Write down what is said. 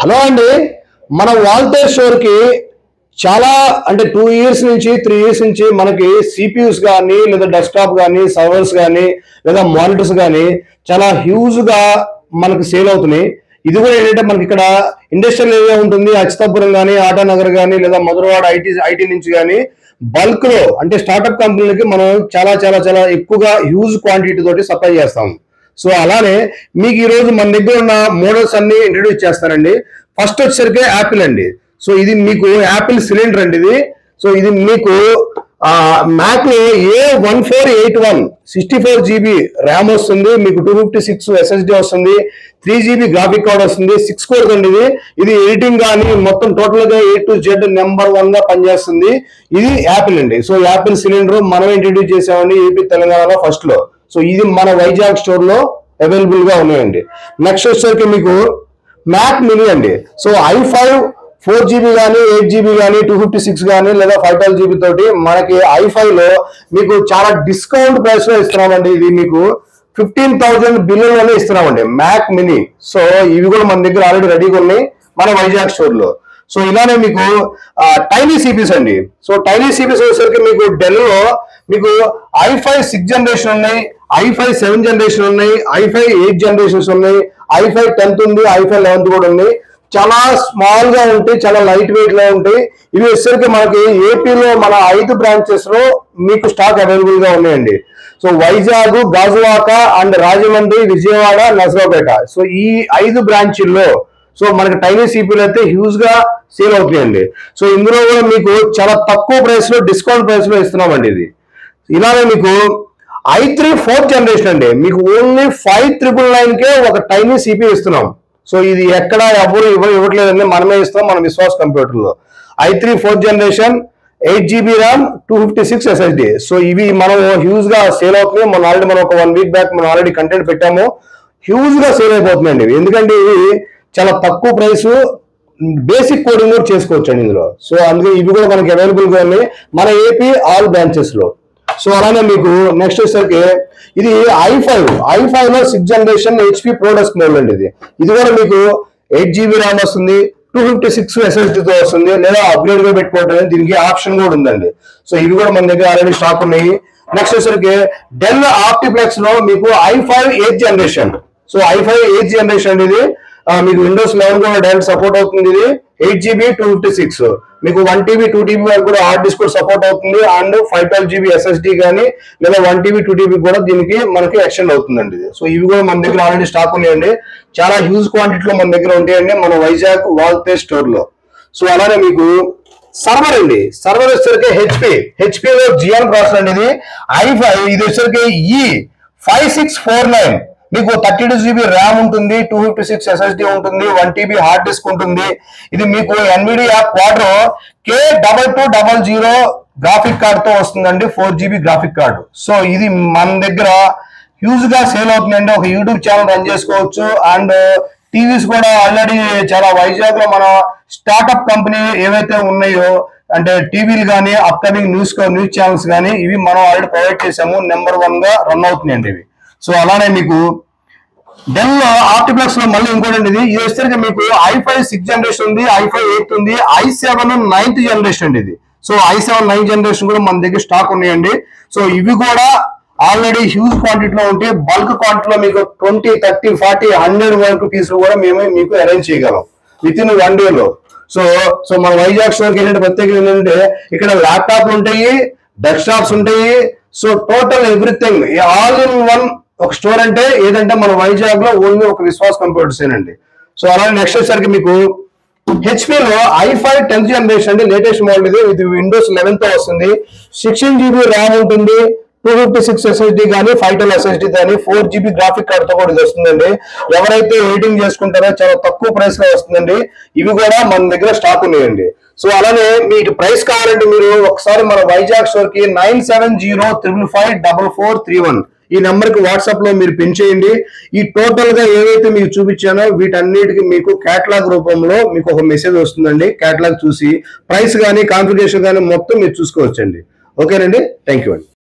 Hello అండి, మన Waltair store కి చాలా అంటే 2 years నుంచి 3 years నుంచి మనకి సిపియూస్ కానీ లేదా డెస్క్టాప్ కానీ సర్వర్స్ కానీ లేదా మానిటర్స్ కానీ చాలా హ్యూజ్ గా మనకి సేల్ అవుతున్నాయి. ఇది కూడా ఏంటంటే మనకి ఇక్కడ ఇండస్ట్రియల్ ఏరియా ఉంటుంది, అచ్యుతాపురం కానీ ఆటానగర్ కానీ లేదా మధురవాడ ఐటీ నుంచి కానీ బల్క్ లో అంటే స్టార్ట్అప్ కంపెనీలకి మనం చాలా చాలా చాలా ఎక్కువగా హ్యూజ్ క్వాంటిటీ తోటి సప్లై చేస్తాం. సో అలానే మీకు ఈ రోజు మన దగ్గర ఉన్న మోడల్స్ అన్ని ఇంట్రడ్యూస్ చేస్తానండి. ఫస్ట్ వచ్చేసరికి యాపిల్ అండి. సో ఇది మీకు యాపిల్ సిలిండర్ అండి ఇది. సో ఇది మీకు మ్యాక్ లో A1481 64 GB ర్యామ్ వస్తుంది, మీకు 256 SSD వస్తుంది, 3 GB గ్రాఫిక్ కార్డ్ వస్తుంది, 6 కోర్స్ అండి ఇది. ఇది ఎడిటింగ్ కానీ మొత్తం టోటల్ గా A to Z నెంబర్ 1 గా పనిచేస్తుంది. ఇది యాపిల్ అండి. సో యాపిల్ సిలిండర్ మనం ఇంట్రడ్యూస్ చేసామండి ఏపీ తెలంగాణలో ఫస్ట్ లో. సో ఇది మన వైజాగ్ స్టోర్ లో అవైలబుల్ గా ఉన్నాయండి. నెక్స్ట్ వచ్చేసరికి మీకు మ్యాక్ మినీ అండి. సో i5 4 GB కానీ 8 GB కానీ 256 కానీ లేదా 512 GB తోటి మనకి i5 లో మీకు చాలా డిస్కౌంట్ ప్రైస్ లో ఇస్తున్నామండి. ఇది మీకు 15,000 బిల్లులోనే ఇస్తున్నామండి మ్యాక్ మినీ. సో ఇవి కూడా మన దగ్గర ఆల్రెడీ రెడీగా ఉన్నాయి మన వైజాగ్ స్టోర్ లో. సో ఇలానే మీకు టైనీ సిపీస్ అండి. సో టైనీ సిపీస్ వచ్చేసరికి మీకు డెల్ లో మీకు i5 6th జనరేషన్ ఉన్నాయి, i5 7th జనరేషన్ ఉన్నాయి, i5 8th జనరేషన్స్ ఉన్నాయి, i5 10th ఉంది, i5 11th కూడా ఉంది. చాలా స్మాల్ గా ఉంటాయి, చాలా లైట్ వెయిట్ లో ఉంటాయి. ఇవి వచ్చేసరికి మనకి ఏపీలో మన 5 బ్రాంచెస్ లో మీకు స్టాక్ అవైలబుల్ గా ఉన్నాయండి. So Vizag, Gajuwaka and Rajahmundry, Vijayawada, Narasaraopet. So ఈ 5 బ్రాంచీల్లో సో మనకి టైనీ సిపిలు అయితే హ్యూజ్ గా సేల్ అవుతాయండి. సో ఇందులో కూడా మీకు చాలా తక్కువ ప్రైస్ లో డిస్కౌంట్ ప్రైస్ లో ఇస్తున్నామండి ఇది. ఇలానే మీకు i3 4th జనరేషన్ అండి. మీకు ఓన్లీ 5,999 కే ఒక టైనీ సిపి ఇస్తున్నాం. సో ఇది ఎక్కడ ఎవరు ఇవ్వట్లేదండి, మనమే ఇస్తాం మన విశ్వాస్ కంప్యూటర్ లో. i3 4th generation 8 GB RAM 256 SSD. So ఇవి మనం హ్యూజ్ గా సేల్ అవుతున్నాయి. మనం ఆల్రెడీ ఒక 1 week బ్యాక్ మనం ఆల్రెడీ కంటెంట్ పెట్టాము. హ్యూజ్ గా సేల్ అయిపోతుందండి. ఎందుకంటే ఇవి చాలా తక్కువ ప్రైస్, బేసిక్ కోడింగ్ కూడా చేసుకోవచ్చు అండి ఇందులో. సో అందుకే ఇవి కూడా మనకి అవైలబుల్ గా ఉన్నాయి మన ఏపీ ఆల్ బ్రాంచెస్ లో. సో అలానే మీకు నెక్స్ట్ వచ్చేసరికి ఇది i5 లో 6th generation HP product model అండి ఇది. ఇది కూడా మీకు 8 GB ర్యామ్ వస్తుంది, 256 SSD తో వస్తుంది, లేదా అప్గ్రేడ్ గా పెట్టుకోవడం దీనికి ఆప్షన్ కూడా ఉందండి. సో ఇవి కూడా మన దగ్గర ఆల్రెడీ స్టాక్ ఉన్నాయి. నెక్స్ట్ వచ్చేసరికి డెల్ ఆప్టిప్లెక్స్ లో మీకు i5 8th generation. So i5 8th generation అండి ఇది. మీకు విండోస్ 11 కూడా డైరెక్ట్ సపోర్ట్ అవుతుంది. ఇది 8 GB 256 మీకు 1 TB 2 TB వరకు కూడా హార్డ్ డిస్క్ కూడా సపోర్ట్ అవుతుంది. అండ్ 512 GB SSD కానీ లేదా 1 TB 2 TB కూడా దీనికి మనకి ఎక్స్టెండ్ అవుతుందండి ఇది. సో ఇవి కూడా మన దగ్గర ఆల్రెడీ స్టాక్ ఉన్నాయండి. చాలా హ్యూజ్ క్వాంటిటీలో మన దగ్గర ఉంటాయండి మన వైజాగ్ వాల్తేర్ స్టోర్ లో. సో అలానే మీకు సర్వర్ అండి. సర్వర్ వచ్చేసరికి HP లో జియాన్ ప్రాసెసర్ అండి ఇది. i5 ఇది వచ్చేసరికి E5649 మీకు 32 GB ర్యామ్ ఉంటుంది, 256 SSD ఉంటుంది, 1 TB హార్డ్ డిస్క్ ఉంటుంది. ఇది మీకు NVIDIA Quadro K2200 graphic card తో వస్తుందండి, 4 GB గ్రాఫిక్ కార్డు. సో ఇది మన దగ్గర హ్యూజ్ గా సేల్ అవుతుందండి. ఒక యూట్యూబ్ ఛానల్ రన్ చేసుకోవచ్చు. అండ్ టీవీస్ కూడా ఆల్రెడీ చాలా వైజాగ్ లో మన స్టార్ట్అప్ కంపెనీ ఏవైతే ఉన్నాయో అంటే టీవీలు కానీ అప్కమింగ్ న్యూస్ ఛానల్స్ కానీ ఇవి మనం ఆల్రెడీ ప్రొవైడ్ చేసాము. నెంబర్ 1 గా రన్ అవుతున్నాయండి ఇవి. సో అలానే మీకు డెల్ ఆప్టిప్లెక్స్ లో మళ్ళీ ఇంకోటి ఇది వచ్చేసరికి మీకు i5 6th జనరేషన్ ఉంది, i5 8th ఉంది, i7 9th జనరేషన్ అండి ఇది. సో i7 9th జనరేషన్ కూడా మన దగ్గర స్టాక్ ఉన్నాయండి. సో ఇవి కూడా ఆల్రెడీ హ్యూజ్ క్వాంటిటీలో ఉంటాయి. బల్క్ క్వాంటిటీలో మీకు 20, 30, 40, 100 వరకు పీసులు కూడా మేము మీకు అరేంజ్ చేయగలం విత్ ఇన్ 1 day లో. సో మన వైజాగ్ స్టోర్కి ఏంటంటే ప్రత్యేకత ఏంటంటే ఇక్కడ ల్యాప్టాప్లు ఉంటాయి, డెస్క్టాప్స్ ఉంటాయి. So total everything all in one ఒక స్టోర్ అంటే ఏదంటే మన వైజాగ్ లో ఓన్లీ ఒక విశ్వాస్ కంప్యూటర్స్ ఏనండి. సో అలానే నెక్స్ట్ వచ్చేసరికి మీకు HP లో i5 10th జనరేషన్ అండి, లేటెస్ట్ మోడల్ ఇది. ఇది విండోస్ 11 తో వస్తుంది, 16 GB ర్యామ్ ఉంటుంది, 256 SSD కానీ 512 SSD కానీ 4 GB గ్రాఫిక్ కార్డ్ తో కూడా ఇది వస్తుందండి. ఎవరైతే ఎడిటింగ్ చేసుకుంటారో చాలా తక్కువ ప్రైస్ లో వస్తుందండి. ఇవి కూడా మన దగ్గర స్టాక్ ఉన్నాయండి. సో అలానే మీకు ప్రైస్ కావాలంటే మీరు ఒకసారి మన వైజాగ్ స్టోర్ కి 9705554431 ఈ నెంబర్ కి వాట్సాప్ లో మీరు పిన్ చేయండి. ఈ టోటల్ గా ఏవైతే మీకు చూపించానో వీటన్నిటికీ మీకు కేటలాగ్ రూపంలో మీకు ఒక మెసేజ్ వస్తుందండి. కేటలాగ్ చూసి ప్రైస్ కానీ కాన్ఫిగరేషన్ కానీ మొత్తం మీరు చూసుకోవచ్చండి. ఓకేనండి, థ్యాంక్ యూ అండి.